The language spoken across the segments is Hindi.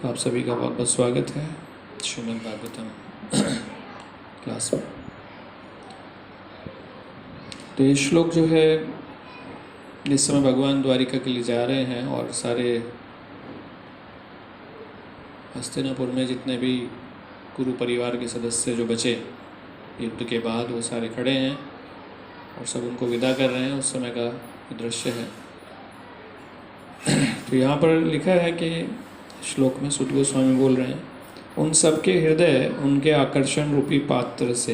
तो आप सभी का बहुत बहुत स्वागत है श्रीमद् भागवतम क्लास में। तो ये श्लोक जो है, जिस समय भगवान द्वारिका के लिए जा रहे हैं और सारे हस्तिनापुर में जितने भी कुरु परिवार के सदस्य जो बचे युद्ध के बाद, वो सारे खड़े हैं और सब उनको विदा कर रहे हैं, उस समय का दृश्य है। तो यहाँ पर लिखा है कि श्लोक में सूत गोस्वामी बोल रहे हैं, उन सब के हृदय उनके आकर्षण रूपी पात्र से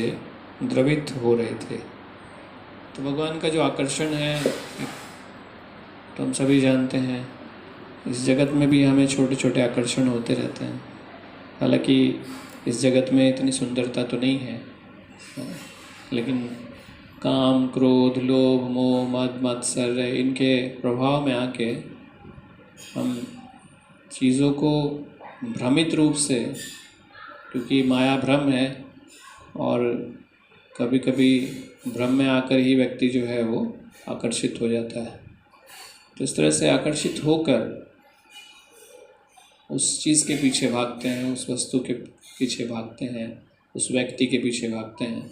द्रवित हो रहे थे। तो भगवान का जो आकर्षण है तो हम सभी जानते हैं, इस जगत में भी हमें छोटे छोटे आकर्षण होते रहते हैं। हालांकि इस जगत में इतनी सुंदरता तो नहीं है, लेकिन काम, क्रोध, लोभ, मोह, मद, मत्सर्य, इनके प्रभाव में आके हम चीज़ों को भ्रमित रूप से, क्योंकि माया भ्रम है और कभी कभी भ्रम में आकर ही व्यक्ति जो है वो आकर्षित हो जाता है। तो इस तरह से आकर्षित होकर उस चीज़ के पीछे भागते हैं, उस वस्तु के पीछे भागते हैं, उस व्यक्ति के पीछे भागते हैं।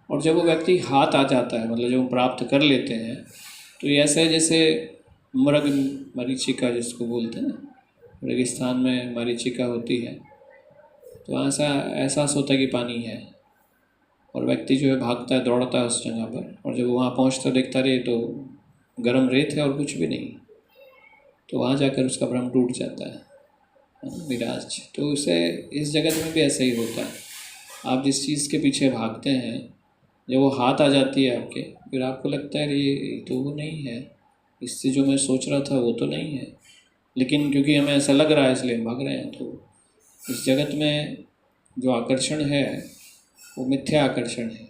और जब वो व्यक्ति हाथ आ जाता है, मतलब जब वो प्राप्त कर लेते हैं, तो ये ऐसा है जैसे मृग मरीचिका जिसको बोलते हैं ना, रेगिस्तान में मरीचिका होती है, तो ऐसा एहसास होता है कि पानी है और व्यक्ति जो है भागता है, दौड़ता है उस जगह पर, और जब वहाँ पहुँचता देखता रहे तो गर्म रेत है और कुछ भी नहीं, तो वहाँ जाकर उसका भ्रम टूट जाता है, विराज। तो उसे इस जगत में भी ऐसा ही होता है। आप जिस चीज़ के पीछे भागते हैं, जब वो हाथ आ जाती है आपके, फिर आपको लगता है ये तो वो नहीं है, इससे जो मैं सोच रहा था वो तो नहीं है, लेकिन क्योंकि हमें ऐसा लग रहा है इसलिए हम भाग रहे हैं। तो इस जगत में जो आकर्षण है वो मिथ्या आकर्षण है।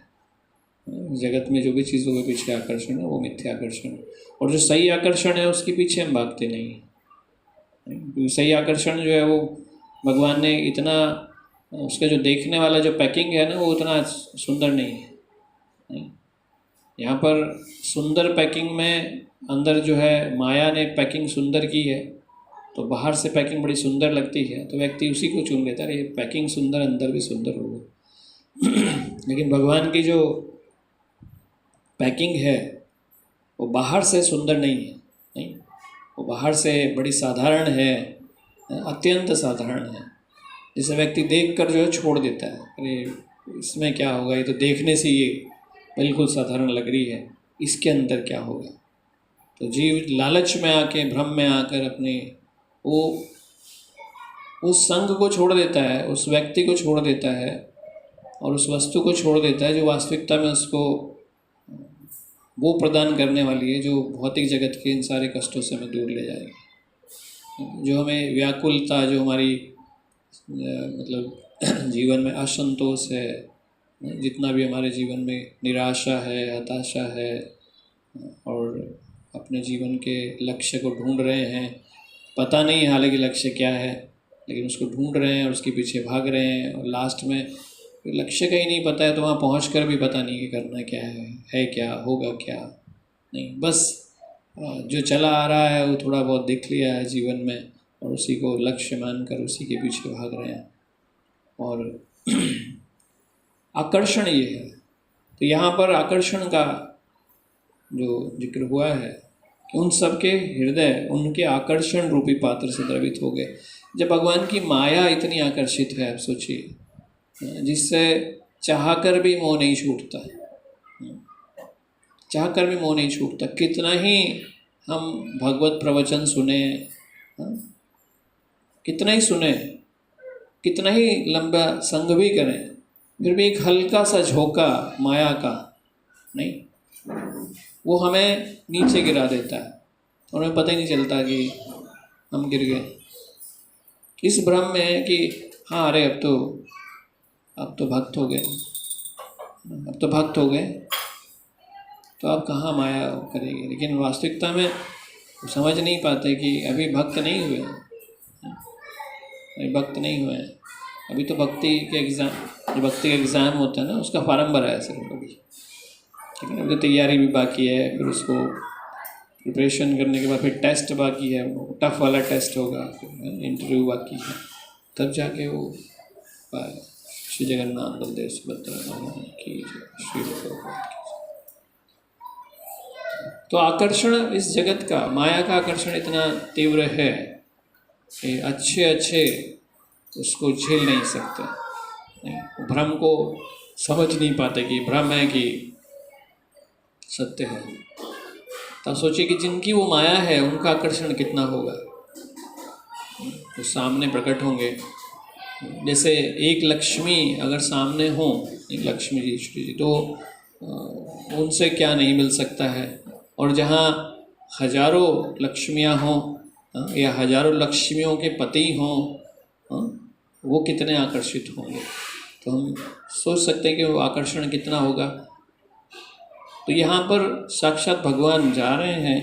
जगत में जो भी चीज़ों के पीछे आकर्षण है वो मिथ्या आकर्षण है, और जो सही आकर्षण है उसके पीछे हम भागते नहीं। सही आकर्षण जो है वो भगवान ने इतना, उसका जो देखने वाला जो पैकिंग है ना, वो उतना सुंदर नहीं है। यहाँ पर सुंदर पैकिंग में अंदर जो है माया ने पैकिंग सुंदर की है, तो बाहर से पैकिंग बड़ी सुंदर लगती है, तो व्यक्ति उसी को चुन लेता है, ये पैकिंग सुंदर, अंदर भी सुंदर होगा। लेकिन भगवान की जो पैकिंग है वो बाहर से सुंदर नहीं, वो बाहर से बड़ी साधारण है, अत्यंत साधारण है, जिसे व्यक्ति देखकर जो है छोड़ देता है, अरे इसमें क्या होगा, ये तो देखने से ये बिल्कुल साधारण लग रही है, इसके अंदर क्या होगा। तो जीव लालच में आके, भ्रम में आकर अपने वो उस संग को छोड़ देता है, उस व्यक्ति को छोड़ देता है और उस वस्तु को छोड़ देता है जो वास्तविकता में उसको वो प्रदान करने वाली है, जो भौतिक जगत के इन सारे कष्टों से हमें दूर ले जाएगी, जो हमें व्याकुलता, जो हमारी मतलब जीवन में असंतोष है, जितना भी हमारे जीवन में निराशा है, हताशा है, और अपने जीवन के लक्ष्य को ढूंढ रहे हैं, पता नहीं हालांकि लक्ष्य क्या है, लेकिन उसको ढूंढ रहे हैं और उसके पीछे भाग रहे हैं, और लास्ट में लक्ष्य का ही नहीं पता है, तो वहाँ पहुँचकर भी पता नहीं कि करना क्या है क्या, होगा क्या नहीं, बस जो चला आ रहा है वो थोड़ा बहुत देख लिया है जीवन में और उसी को लक्ष्य मानकर उसी के पीछे भाग रहे हैं। और आकर्षण ये है। तो यहाँ पर आकर्षण का जो जिक्र हुआ है कि उन सब के हृदय उनके आकर्षण रूपी पात्र से द्रवित हो गए। जब भगवान की माया इतनी आकर्षित है, आप सोचिए, जिससे चाहकर भी मोह नहीं छूटता, चाहकर भी मोह नहीं छूटता। कितना ही हम भगवत प्रवचन सुने, कितना ही सुने, कितना ही लंबा संग भी करें, फिर भी एक हल्का सा झोंका माया का नहीं, वो हमें नीचे गिरा देता है और हमें पता ही नहीं चलता कि हम गिर गए। इस भ्रम में है कि हाँ, अरे अब तो भक्त हो गए, अब तो भक्त हो गए, तो अब कहाँ माया करेगी। लेकिन वास्तविकता में समझ नहीं पाते कि अभी भक्त नहीं हुए, अभी भक्त नहीं हुए हैं, अभी तो भक्ति के एग्ज़ाम, जो भक्ति का एग्ज़ाम होता है ना, उसका फार्म भरा है सिर्फ अभी, ठीक है, अभी तैयारी भी बाकी है, फिर उसको प्रिपरेशन करने के बाद फिर टेस्ट बाकी है, टफ वाला टेस्ट होगा, इंटरव्यू बाकी है, तब जाके वो पाए। श्री जगन्नाथ बलदेव सुभद्रा भगवान की जय, श्री भगवान की। तो आकर्षण इस जगत का, माया का आकर्षण इतना तीव्र है कि अच्छे अच्छे उसको झेल नहीं सकते, नहीं, भ्रम को समझ नहीं पाते कि भ्रम है कि सत्य है। तब सोचिए कि जिनकी वो माया है उनका आकर्षण कितना होगा, तो सामने प्रकट होंगे। जैसे एक लक्ष्मी अगर सामने हो, एक लक्ष्मी जी, श्री जी, तो उनसे क्या नहीं मिल सकता है। और जहाँ हजारों लक्ष्मियाँ हों या हजारों लक्ष्मियों के पति हों, वो कितने आकर्षित होंगे। तो हम सोच सकते हैं कि वो आकर्षण कितना होगा। तो यहाँ पर साक्षात भगवान जा रहे हैं,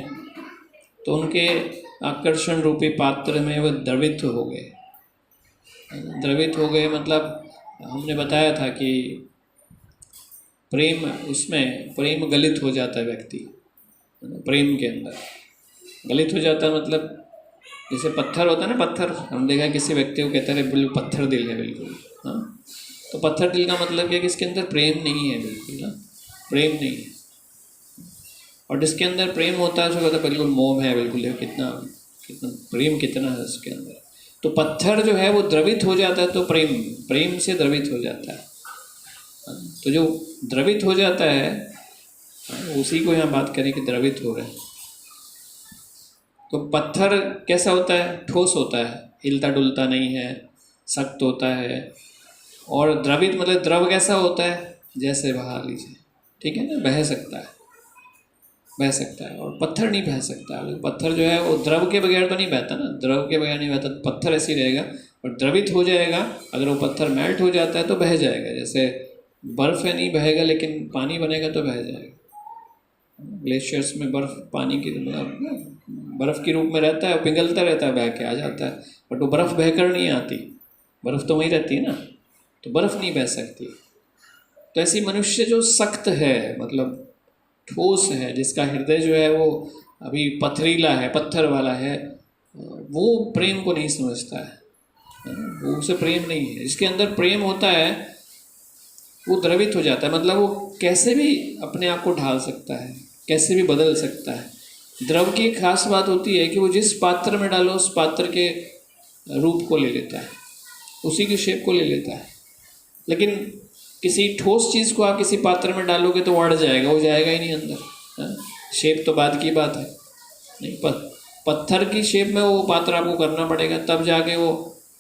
तो उनके आकर्षण रूपी पात्र में वो द्रवित हो गए। द्रवित हो गए मतलब हमने बताया था कि प्रेम, उसमें प्रेम गलित हो जाता है व्यक्ति, प्रेम के अंदर गलित हो जाता है। मतलब जैसे पत्थर होता है ना, पत्थर हम देखा किसी व्यक्ति को कहते हैं बिल्कुल पत्थर दिल है बिल्कुल, हाँ, तो पत्थर दिल का मतलब क्या है कि इसके अंदर प्रेम नहीं है बिल्कुल, ना, प्रेम नहीं है। और जिसके अंदर प्रेम होता है उसको कहता है बिल्कुल मोह है, बिल्कुल है, कितना कितना प्रेम कितना है उसके अंदर। तो पत्थर जो है वो द्रवित हो जाता है, तो प्रेम से द्रवित हो जाता है। तो जो द्रवित हो जाता है उसी को यहाँ बात करें कि द्रवित हो रहे हैं। तो पत्थर कैसा होता है? ठोस होता है, हिलता डुलता नहीं है, सख्त होता है। और द्रवित मतलब द्रव कैसा होता है? जैसे बहा लीजिए, ठीक है ना, बह सकता है, बह सकता है। और पत्थर नहीं बह सकता। पत्थर जो है वो द्रव के बगैर तो नहीं बहता ना, द्रव के बगैर नहीं बहता, तो पत्थर ऐसे ही रहेगा। और द्रवित हो जाएगा, अगर वो पत्थर मेल्ट हो जाता है तो बह जाएगा। जैसे बर्फ़ है, नहीं बहेगा, लेकिन पानी बनेगा तो बह जाएगा। ग्लेशियर्स में बर्फ़ पानी की बर्फ़ के रूप में रहता है, पिघलता रहता है, बह के आ जाता है, बट वो बर्फ़ बहकर नहीं आती, बर्फ़ तो वहीं रहती है ना, तो बर्फ़ नहीं बह सकती। तो ऐसी मनुष्य जो सख्त है, मतलब ठोस है, जिसका हृदय जो है वो अभी पथरीला है, पत्थर वाला है, वो प्रेम को नहीं समझता है, वो उसे प्रेम नहीं है। जिसके अंदर प्रेम होता है वो द्रवित हो जाता है, मतलब वो कैसे भी अपने आप को ढाल सकता है, कैसे भी बदल सकता है। द्रव की एक खास बात होती है कि वो जिस पात्र में डालो उस पात्र के रूप को ले लेता है, उसी की शेप को ले लेता है। लेकिन किसी ठोस चीज़ को आप किसी पात्र में डालोगे तो वो अड़ जाएगा, वो जाएगा ही नहीं अंदर। शेप तो बाद की बात है, नहीं, पत्थर की शेप में वो पात्र आपको करना पड़ेगा, तब जाके वो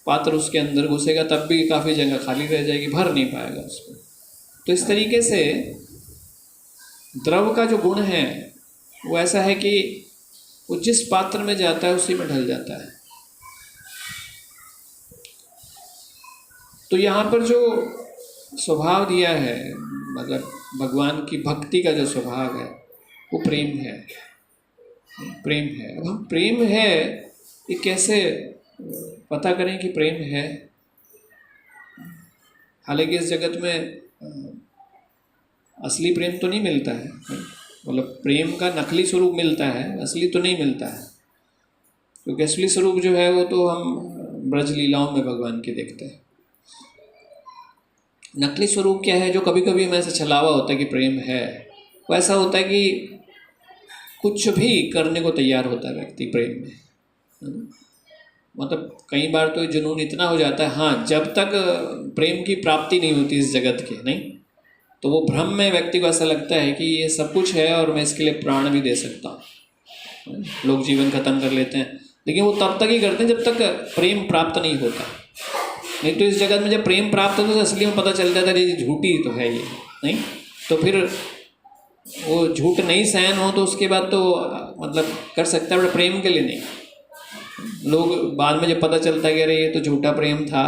पात्र उसके अंदर घुसेगा, तब भी काफ़ी जगह खाली रह जाएगी, भर नहीं पाएगा उसको। तो इस तरीके से द्रव का जो गुण है वो ऐसा है कि वो जिस पात्र में जाता है उसी में ढल जाता है। तो यहाँ पर जो स्वभाव दिया है, मतलब भगवान की भक्ति का जो स्वभाव है वो प्रेम है, प्रेम है। अब हम प्रेम है ये कैसे पता करें कि प्रेम है? हालांकि इस जगत में असली प्रेम तो नहीं मिलता है, मतलब प्रेम का नकली स्वरूप मिलता है, असली तो नहीं मिलता है। क्योंकि असली स्वरूप जो है वो तो हम ब्रज लीलाओं में भगवान के देखते हैं। नकली स्वरूप क्या है? जो कभी कभी हमें ऐसा छलावा होता है कि प्रेम है, वो ऐसा होता है कि कुछ भी करने को तैयार होता है व्यक्ति प्रेम में। मतलब कई बार तो जुनून इतना हो जाता है, हाँ, जब तक प्रेम की प्राप्ति नहीं होती इस जगत के, नहीं, तो वो भ्रम में व्यक्ति को ऐसा लगता है कि ये सब कुछ है और मैं इसके लिए प्राण भी दे सकता हूँ। लोग जीवन खत्म कर लेते हैं, लेकिन वो तब तक ही करते हैं जब तक प्रेम प्राप्त नहीं होता। नहीं तो इस जगत में जब प्रेम प्राप्त होता है तो असली में पता चल जाता है ये झूठी तो है ये, नहीं, तो फिर वो झूठ नहीं सहन हो तो उसके बाद तो मतलब कर सकता है, बट प्रेम के लिए नहीं। लोग बाद में जब पता चलता है कि अरे ये तो झूठा प्रेम था,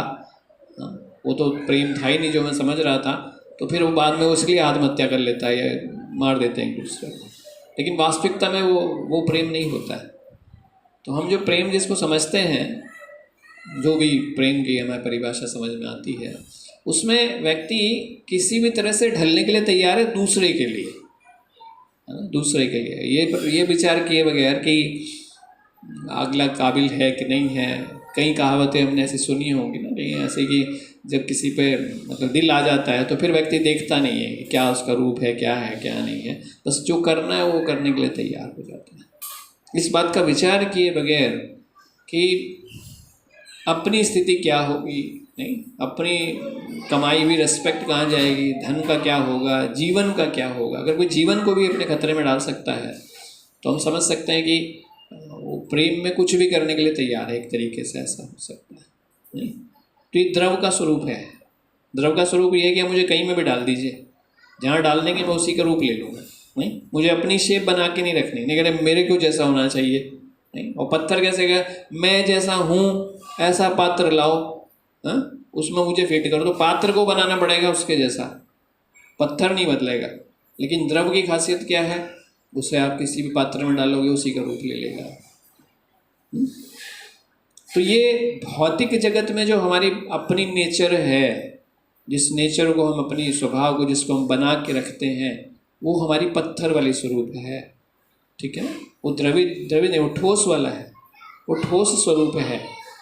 वो तो प्रेम था ही नहीं जो मैं समझ रहा था, तो फिर वो बाद में उसके लिए आत्महत्या कर लेता है या मार देते हैं एक दूसरे को। लेकिन वास्तविकता में वो प्रेम नहीं होता है। तो हम जो प्रेम जिसको समझते हैं, जो भी प्रेम की हमें परिभाषा समझ में आती है, उसमें व्यक्ति किसी भी तरह से ढलने के लिए तैयार है दूसरे के लिए, है ना, दूसरे के लिए। ये विचार किए बगैर कि अगला काबिल है कि नहीं है। कई कहावतें हमने ऐसी सुनी होंगी ना, कहीं ऐसे कि जब किसी पे मतलब दिल आ जाता है तो फिर व्यक्ति देखता नहीं है कि क्या उसका रूप है क्या नहीं है, बस जो करना है वो करने के लिए तैयार हो जाता है। इस बात का विचार किए बगैर कि अपनी स्थिति क्या होगी, नहीं अपनी कमाई हुई रिस्पेक्ट कहाँ जाएगी, धन का क्या होगा, जीवन का क्या होगा। अगर कोई जीवन को भी अपने खतरे में डाल सकता है तो हम समझ सकते हैं कि वो प्रेम में कुछ भी करने के लिए तैयार है। एक तरीके से ऐसा हो सकता है, नहीं? तो ये द्रव का स्वरूप है। द्रव का स्वरूप ये है कि मुझे कहीं में भी डाल दीजिए, जहाँ डालने के मैं उसी का रूप ले लूँगा। नहीं, मुझे अपनी शेप बना के नहीं रखनी, नहीं कहते मेरे को जैसा होना चाहिए, नहीं। और पत्थर कैसे गया, मैं जैसा हूँ ऐसा पात्र लाओ, हाँ, उसमें मुझे फिट करो। तो पात्र को बनाना पड़ेगा उसके जैसा, पत्थर नहीं बदलेगा। लेकिन द्रव की खासियत क्या है, उसे आप किसी भी पात्र में डालोगे उसी का रूप ले लेगा। तो ये भौतिक जगत में जो हमारी अपनी नेचर है, जिस नेचर को हम अपनी स्वभाव को जिसको हम बना के रखते हैं, वो हमारी पत्थर वाली स्वरूप है, ठीक है ना। वो द्रवित नहीं, वो ठोस वाला है, वो ठोस स्वरूप है।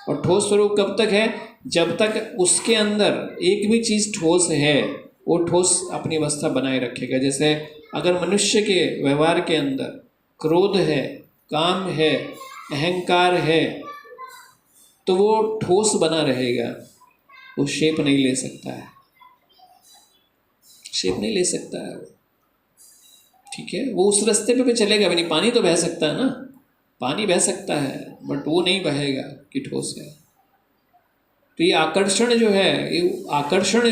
और ठोस स्वरूप कब तक है, जब तक उसके अंदर एक भी चीज़ ठोस है वो ठोस अपनी अवस्था बनाए रखेगा। जैसे अगर मनुष्य के व्यवहार के अंदर क्रोध है, काम है, अहंकार है, तो वो ठोस बना रहेगा, वो शेप नहीं ले सकता है, शेप नहीं ले सकता है वो, ठीक है। वो उस रास्ते पे भी चलेगा भी नहीं। पानी तो बह सकता है ना, पानी बह सकता है, बट वो नहीं बहेगा कि ठोस है। तो ये आकर्षण जो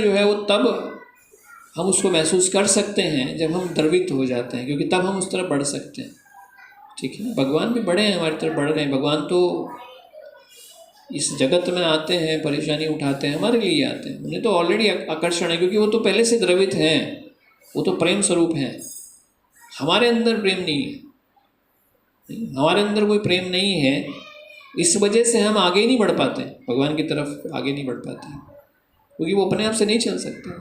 है वो तब हम उसको महसूस कर सकते हैं जब हम द्रवित हो जाते हैं, क्योंकि तब हम उस तरफ बढ़ सकते हैं, ठीक है। भगवान भी बड़े हैं, हमारी तरफ बढ़ रहे हैं। भगवान तो इस जगत में आते हैं, परेशानी उठाते हैं, हमारे लिए आते हैं। उन्हें तो ऑलरेडी आकर्षण है, क्योंकि वो तो पहले से द्रवित हैं, वो तो प्रेम स्वरूप हैं। हमारे अंदर प्रेम नहीं है, हमारे अंदर कोई प्रेम नहीं है, इस वजह से हम आगे ही नहीं बढ़ पाते, भगवान की तरफ आगे नहीं बढ़ पाते, क्योंकि वो अपने आप से नहीं चल सकता।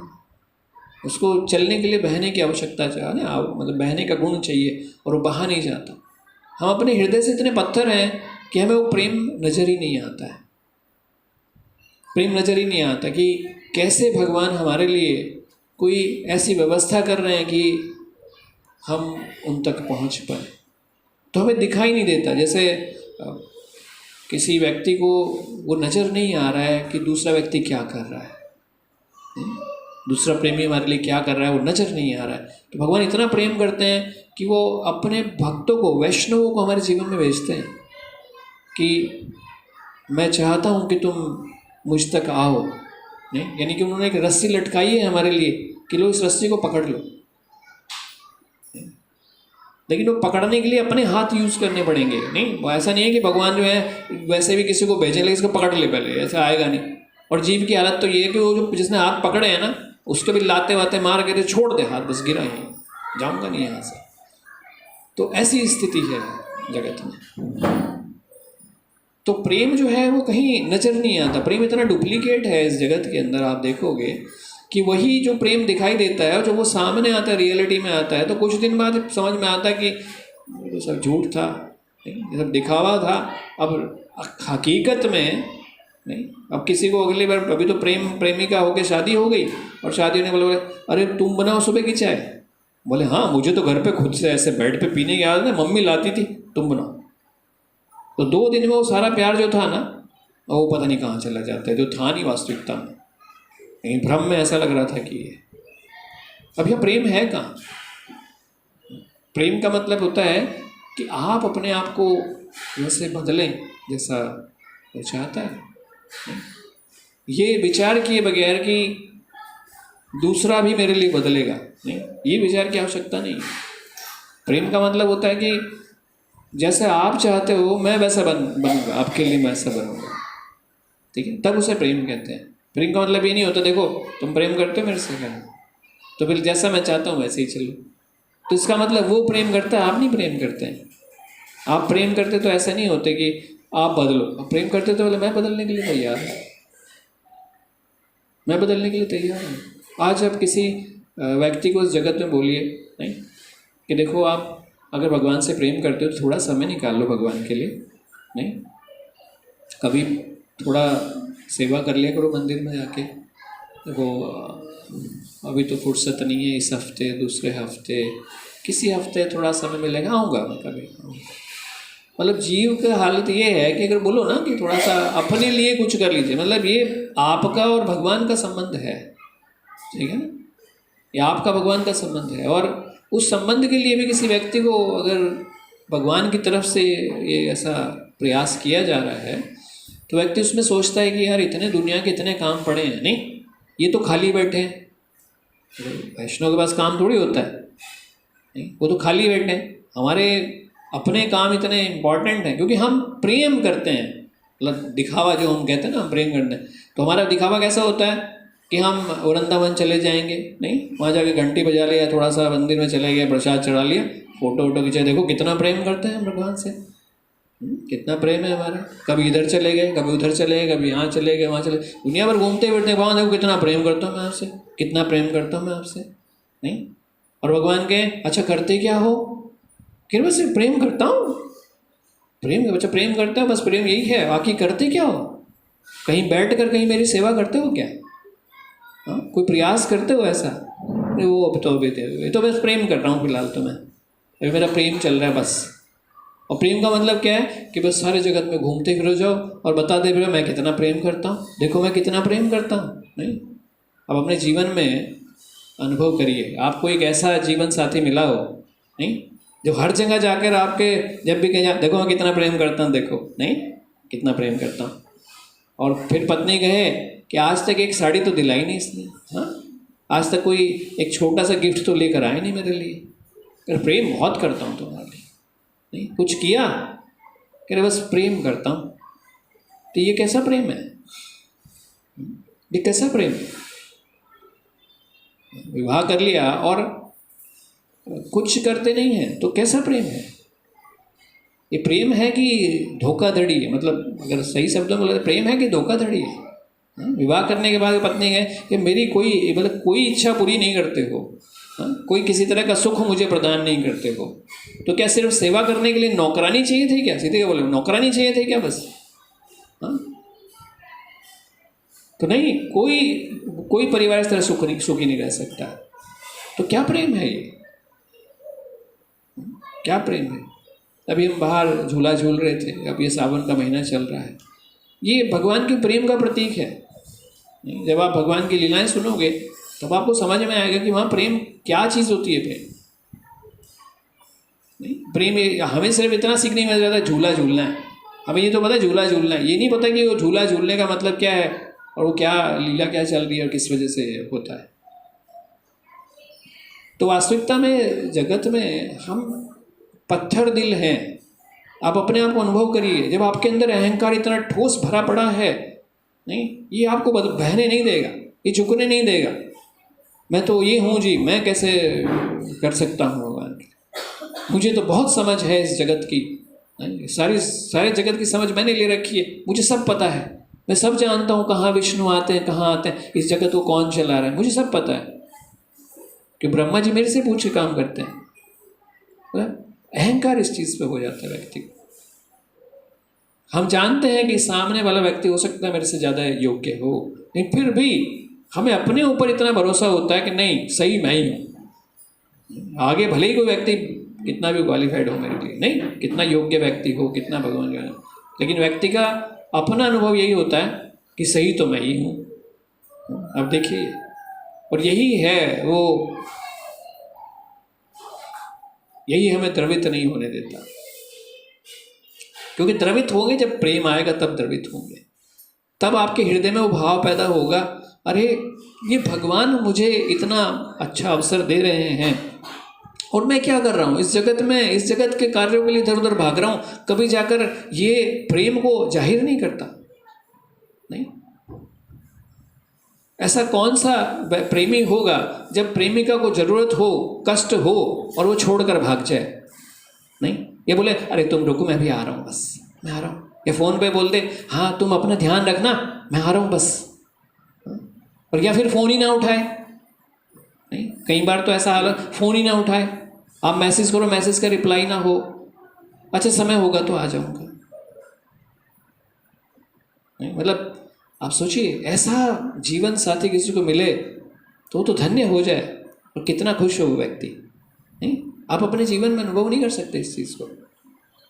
उसको चलने के लिए बहने की आवश्यकता चाहिए ना, मतलब बहने का गुण चाहिए, और वो बहा नहीं जाता। हम अपने हृदय से इतने पत्थर हैं कि हमें वो प्रेम नज़र ही नहीं आता है, प्रेम नज़र ही नहीं आता कि कैसे भगवान हमारे लिए कोई ऐसी व्यवस्था कर रहे हैं कि हम उन तक पहुंच पाए। तो हमें दिखाई नहीं देता। जैसे किसी व्यक्ति को वो नज़र नहीं आ रहा है कि दूसरा व्यक्ति क्या कर रहा है, दूसरा प्रेमी हमारे लिए क्या कर रहा है, वो नज़र नहीं आ रहा है। तो भगवान इतना प्रेम करते हैं कि वो अपने भक्तों को, वैष्णवों को हमारे जीवन में भेजते हैं कि मैं चाहता हूँ कि तुम मुझ तक आओ, नहीं, यानी कि उन्होंने एक रस्सी लटकाई है हमारे लिए कि लो इस रस्सी को पकड़ लो। लेकिन वो पकड़ने के लिए अपने हाथ यूज़ करने पड़ेंगे, नहीं, वो ऐसा नहीं है कि भगवान जो है वैसे भी किसी को भेजें लेकिन इसको पकड़ ले पहले, ऐसा आएगा नहीं। और जीव की हालत तो ये है कि वो जो जिसने हाथ पकड़े हैं ना, उसके भी लाते वाते मार के छोड़ दे हाथ, बस गिरा ही, जाऊँगा नहीं यहाँ से। तो ऐसी स्थिति है जगत में। तो प्रेम जो है वो कहीं नज़र नहीं आता। प्रेम इतना डुप्लीकेट है इस जगत के अंदर, आप देखोगे कि वही जो प्रेम दिखाई देता है, जो वो सामने आता है, रियलिटी में आता है, तो कुछ दिन बाद समझ में आता है कि ये सब झूठ था, ये सब दिखावा था। अब हकीकत में नहीं, अब किसी को अगली बार, अभी तो प्रेमिका होके शादी हो गई, और शादी होने बोले अरे तुम बनाओ सुबह की चाय, बोले हाँ मुझे तो घर पे खुद से ऐसे बेड पे पीने की आदत है, मम्मी लाती थी, तुम बनाओ। तो 2 दिन में वो सारा प्यार जो था ना, वो पता नहीं कहाँ चला जाता है, जो था नहीं वास्तविकता में, कहीं भ्रम में ऐसा लग रहा था कि ये। अब यह प्रेम है कहाँ? प्रेम का मतलब होता है कि आप अपने आप को वैसे बदलें जैसा वो चाहता है। ये विचार किए बगैर कि दूसरा भी मेरे लिए बदलेगा, नहीं, ये विचार की आवश्यकता नहीं। प्रेम का मतलब होता है कि जैसे आप चाहते हो मैं वैसा बनूंगा, आपके लिए मैं ऐसा बनूंगा, ठीक है, तब उसे प्रेम कहते हैं। प्रेम का मतलब ये नहीं होता देखो तुम प्रेम करते हो मेरे से, क्या तो फिर जैसा मैं चाहता हूँ वैसे ही चलो। तो इसका मतलब वो प्रेम करता है, आप नहीं प्रेम करते हैं। आप प्रेम करते तो ऐसा नहीं होते कि आप बदलो, आप प्रेम करते तो बोले मैं बदलने के लिए तैयार हूँ, मैं बदलने के लिए तैयार हूँ। आज आप किसी व्यक्ति को इस जगत में बोलिए, नहीं, कि देखो आप अगर भगवान से प्रेम करते हो तो थोड़ा समय निकाल लो भगवान के लिए, नहीं कभी थोड़ा सेवा कर लिया करो मंदिर में जाके। देखो अभी तो फुर्सत नहीं है, इस हफ्ते, दूसरे हफ्ते, किसी हफ्ते थोड़ा समय मिलेगा, आऊँगा मैं कभी। मतलब जीव का हालत ये है कि अगर बोलो ना कि थोड़ा सा अपने लिए कुछ कर लीजिए, मतलब ये आपका और भगवान का संबंध है, ठीक है ना, ये आपका भगवान का संबंध है। और उस संबंध के लिए भी किसी व्यक्ति को अगर भगवान की तरफ से ये ऐसा प्रयास किया जा रहा है तो व्यक्ति उसमें सोचता है कि यार इतने दुनिया के इतने काम पड़े हैं, नहीं ये तो खाली बैठे हैं, वैष्णव के पास काम थोड़ी होता है, नहीं वो तो खाली बैठे हैं। हमारे अपने काम इतने इम्पॉर्टेंट हैं क्योंकि हम प्रेम करते हैं, मतलब दिखावा जो हम कहते हैं ना, हम प्रेम करते हैं। तो हमारा दिखावा कैसा होता है कि हम वृंदावन चले जाएंगे, नहीं वहाँ जाके घंटी बजा लिया, थोड़ा सा मंदिर में चले गए, प्रसाद चढ़ा लिया, फोटो वोटो खींचा, देखो कितना प्रेम करते हैं हम भगवान से, कितना प्रेम है हमारा। कभी इधर चले गए, कभी उधर चले गए, कभी यहाँ चले गए, वहाँ चले, दुनिया भर घूमते फिरते हैं, वहाँ देखो कितना प्रेम करता हूँ मैं आपसे, कितना प्रेम करता हूँ मैं आपसे, नहीं। और भगवान के अच्छा करते क्या हो कि बस प्रेम करता हूँ, प्रेम, अच्छा प्रेम करता है बस, प्रेम यही है, बाकी करते क्या हो, कहीं बैठ कर कहीं मेरी सेवा करते हो क्या, हाँ कोई प्रयास करते हो ऐसा, वो तो अभी तो बस प्रेम कर रहा हूँ फिलहाल, तो मैं अभी मेरा प्रेम चल रहा है बस। और प्रेम का मतलब क्या है कि बस सारे जगत में घूमते फिरो जाओ और बता दे फिरो मैं कितना प्रेम करता हूँ, देखो मैं कितना प्रेम करता हूँ, नहीं। अब अपने जीवन में अनुभव करिए, आपको एक ऐसा जीवन साथी मिला हो, नहीं, जो हर जगह जाकर आपके जब भी कहीं देखो मैं कितना प्रेम करता हूँ, देखो नहीं कितना प्रेम करता हूँ। और फिर पत्नी कहे कि आज तक एक साड़ी तो दिलाई नहीं इसने, हाँ आज तक कोई एक छोटा सा गिफ्ट तो लेकर आए नहीं मेरे लिए, अरे प्रेम बहुत करता हूँ तुम्हारे लिए, नहीं कुछ किया, अरे बस प्रेम करता हूँ। तो ये कैसा प्रेम है, ये कैसा प्रेम है? विवाह कर लिया और कुछ करते नहीं है तो कैसा प्रेम है? ये प्रेम है कि धोखाधड़ी है? मतलब अगर सही शब्दों में बोले प्रेम है कि धोखाधड़ी है? विवाह करने के बाद पत्नी है कि मेरी कोई मतलब कोई इच्छा पूरी नहीं करते हो, कोई किसी तरह का सुख मुझे प्रदान नहीं करते हो, तो क्या सिर्फ सेवा करने के लिए नौकरानी चाहिए थी क्या? सीधे क्या बोले, नौकरानी चाहिए थे क्या बस? हाँ तो नहीं, कोई परिवार इस तरह सुखी नहीं रह सकता। तो क्या प्रेम है ये, क्या प्रेम है? अभी हम बाहर झूला झूल रहे थे, अब ये सावन का महीना चल रहा है, ये भगवान के प्रेम का प्रतीक है। जब आप भगवान की लीलाएं सुनोगे तब आपको समझ में आएगा कि वहाँ प्रेम क्या चीज़ होती है। प्रेम नहीं, प्रेम हमें सिर्फ इतना सीखने में मिल जाता है झूला झूलना है, हमें ये तो पता है झूला झूलना है, ये नहीं पता कि वो झूला झूलने का मतलब क्या है और वो क्या लीला क्या चल रही है और किस वजह से होता है। तो वास्तविकता में जगत में हम पत्थर दिल हैं। आप अपने आप को अनुभव करिए, जब आपके अंदर अहंकार इतना ठोस भरा पड़ा है, नहीं ये आपको बहने नहीं देगा, ये झुकने नहीं देगा। मैं तो ये हूँ जी, मैं कैसे कर सकता हूँ भगवान की, मुझे तो बहुत समझ है इस जगत की, सारे जगत की समझ मैंने ले रखी है, मुझे सब पता है, मैं सब जानता हूँ कहाँ विष्णु आते हैं, कहाँ आते हैं, इस जगत को कौन चला रहा है, मुझे सब पता है कि ब्रह्मा जी मेरे से पूछ के काम करते हैं। अहंकार इस चीज़ पे हो जाता है व्यक्ति को। हम जानते हैं कि सामने वाला व्यक्ति हो सकता है मेरे से ज़्यादा योग्य हो, लेकिन फिर भी हमें अपने ऊपर इतना भरोसा होता है कि नहीं सही मैं ही हूँ। आगे भले ही कोई व्यक्ति कितना भी क्वालिफाइड हो मेरे लिए, नहीं कितना योग्य व्यक्ति हो, कितना भगवान का, लेकिन व्यक्ति का अपना अनुभव यही होता है कि सही तो मैं ही हूँ। अब देखिए, और यही है वो, यही हमें द्रवित नहीं होने देता, क्योंकि द्रवित होंगे जब प्रेम आएगा, तब द्रवित होंगे, तब आपके हृदय में वो भाव पैदा होगा, अरे ये भगवान मुझे इतना अच्छा अवसर दे रहे हैं और मैं क्या कर रहा हूँ इस जगत में, इस जगत के कार्यों के लिए इधर उधर भाग रहा हूँ, कभी जाकर ये प्रेम को जाहिर नहीं करता। नहीं, ऐसा कौन सा प्रेमी होगा जब प्रेमिका को जरूरत हो, कष्ट हो और वो छोड़कर भाग जाए? नहीं, ये बोले अरे तुम रुको मैं भी आ रहा हूँ, बस मैं आ रहा हूँ, या फ़ोन पे बोल दे हाँ तुम अपना ध्यान रखना मैं आ रहा हूँ बस, और या फिर फ़ोन ही ना उठाए। नहीं, कई बार तो ऐसा हालत फ़ोन ही ना उठाए, आप मैसेज करो, मैसेज का रिप्लाई ना हो, अच्छा समय होगा तो आ जाऊंगा। नहीं, मतलब आप सोचिए, ऐसा जीवन साथी किसी को मिले तो वो तो धन्य हो जाए, और कितना खुश हो वो व्यक्ति। नहीं, आप अपने जीवन में अनुभव नहीं कर सकते इस चीज़ को।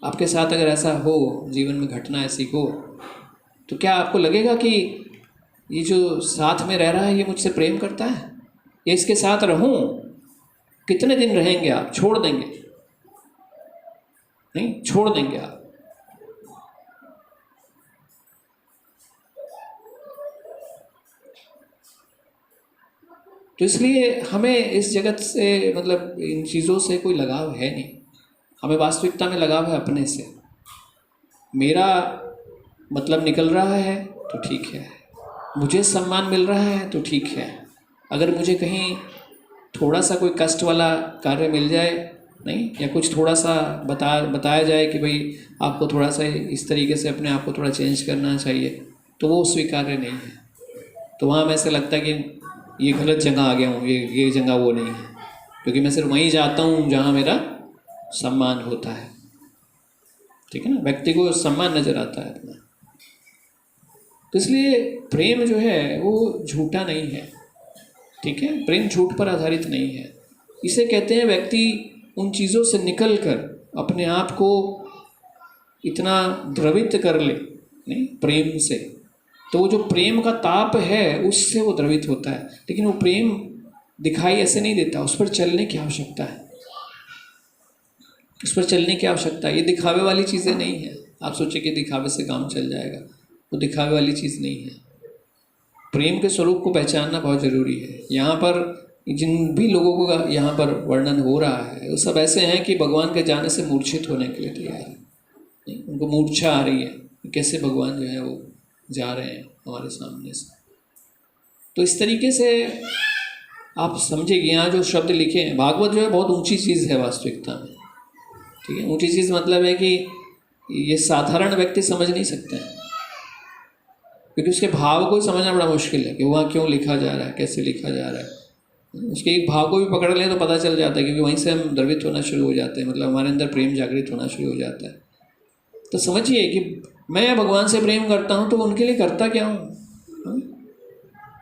आपके साथ अगर ऐसा हो, जीवन में घटना ऐसी हो, तो क्या आपको लगेगा कि ये जो साथ में रह रहा है ये मुझसे प्रेम करता है, या इसके साथ रहूं? कितने दिन रहेंगे आप? छोड़ देंगे? नहीं, छोड़ देंगे आप। तो इसलिए हमें इस जगत से, मतलब इन चीज़ों से कोई लगाव है नहीं। हमें वास्तविकता में लगाव है अपने से। मेरा मतलब निकल रहा है तो ठीक है, मुझे सम्मान मिल रहा है तो ठीक है। अगर मुझे कहीं थोड़ा सा कोई कष्ट वाला कार्य मिल जाए, नहीं, या कुछ थोड़ा सा बताया जाए कि भाई आपको थोड़ा सा इस तरीके से अपने आप को थोड़ा चेंज करना चाहिए, तो वो स्वीकार्य नहीं है। तो वहाँ में ऐसा लगता है कि ये गलत जगह आ गया हूँ, ये जगह वो नहीं है, क्योंकि मैं सिर्फ वहीं जाता हूँ जहाँ मेरा सम्मान होता है। ठीक है ना, व्यक्ति को सम्मान नजर आता है अपना। तो इसलिए प्रेम जो है वो झूठा नहीं है। ठीक है, प्रेम झूठ पर आधारित नहीं है। इसे कहते हैं व्यक्ति उन चीज़ों से निकल कर अपने आप को इतना द्रवित कर ले, नहीं, प्रेम से। तो वो जो प्रेम का ताप है उससे वो द्रवित होता है। लेकिन वो प्रेम दिखाई ऐसे नहीं देता, उस पर चलने की आवश्यकता है, उस पर चलने की आवश्यकता है। ये दिखावे वाली चीज़ें नहीं है। आप सोचिए कि दिखावे से काम चल जाएगा, वो दिखावे वाली चीज़ नहीं है। प्रेम के स्वरूप को पहचानना बहुत ज़रूरी है। यहाँ पर जिन भी लोगों का यहाँ पर वर्णन हो रहा है वो सब ऐसे हैं कि भगवान के जाने से मूर्छित होने के लिए तैयार है। नहीं, उनको मूर्छा आ रही है, कैसे भगवान जो है वो जा रहे हैं हमारे सामने से। तो इस तरीके से आप समझिए कि यहाँ जो शब्द लिखे हैं, भागवत जो है बहुत ऊंची चीज़ है वास्तविकता में। ठीक है, ऊंची चीज़ मतलब है कि ये साधारण व्यक्ति समझ नहीं सकते हैं, क्योंकि उसके भाव को समझना बड़ा मुश्किल है कि वहाँ क्यों लिखा जा रहा है, कैसे लिखा जा रहा है। उसके एक भाव को भी पकड़ लें तो पता चल जाता है, क्योंकि वहीं से हम द्रवित होना शुरू हो जाते हैं, मतलब हमारे अंदर प्रेम जागृत होना शुरू हो जाता है। तो समझिए कि मैं भगवान से प्रेम करता हूँ तो उनके लिए करता क्या हूँ?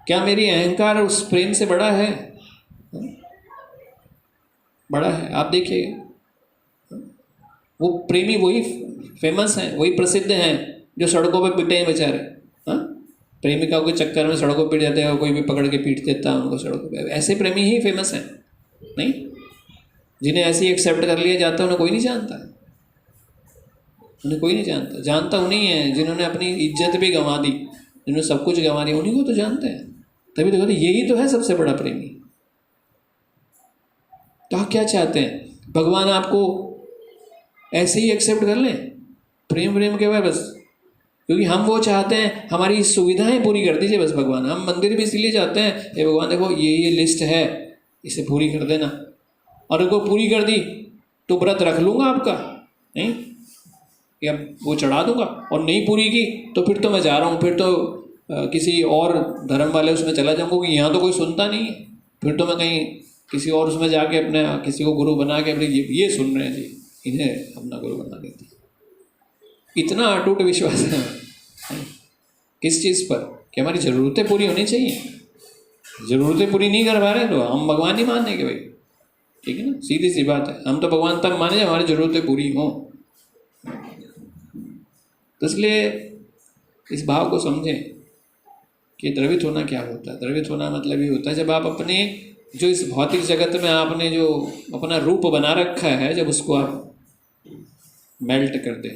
क्या मेरी अहंकार उस प्रेम से बड़ा है? बड़ा है। आप देखिए, वो प्रेमी वही फेमस हैं, वही प्रसिद्ध हैं जो सड़कों पे पिटे हैं बेचारे। हाँ, प्रेमिका के चक्कर में सड़कों पे पिट जाते हैं, और कोई भी पकड़ के पीट देता है उनको सड़कों पे। ऐसे प्रेमी ही फेमस हैं, नहीं? जिन्हें ऐसे ही एक्सेप्ट कर लिया जाता है उन्हें कोई नहीं जानता, उन्हें कोई नहीं जानता। जानता उन्हीं है जिन्होंने अपनी इज्जत भी गंवा दी, जिन्होंने सब कुछ गंवा दिया, उन्हीं को तो जानते हैं। तभी तो कहते यही तो है सबसे बड़ा प्रेमी। तो आप क्या चाहते हैं? भगवान आपको ऐसे ही एक्सेप्ट कर लें प्रेम के बाद बस? क्योंकि हम वो चाहते हैं, हमारी सुविधाएं पूरी कर दीजिए बस भगवान। हम मंदिर भी इसीलिए जाते हैं, ये भगवान देखो ये लिस्ट है, इसे पूरी कर देना। और अगर पूरी कर दी तो व्रत रख लूँगा आपका, नहीं, या वो चढ़ा दूंगा। और नहीं पूरी की तो फिर तो मैं जा रहा हूँ, फिर तो किसी और धर्म वाले उसमें चला जाऊँगा, क्योंकि यहाँ तो कोई सुनता नहीं है। फिर तो मैं कहीं किसी और उसमें जाके अपने किसी को गुरु बना के अपने ये सुन रहे हैं जी, इन्हें अपना गुरु बना देते। इतना अटूट विश्वास है किस चीज़ पर कि हमारी ज़रूरतें पूरी होनी चाहिए। ज़रूरतें पूरी नहीं कर पा रहे तो हम भगवान नहीं मानने के भाई। ठीक है ना, सीधी सी बात है। हम तो भगवान तब माने जब हमारी ज़रूरतें पूरी हों। तो इसलिए इस भाव को समझें कि द्रवित होना क्या होता है। द्रवित होना मतलब ये होता है जब आप अपने जो इस भौतिक जगत में आपने जो अपना रूप बना रखा है, जब उसको आप मेल्ट कर दें,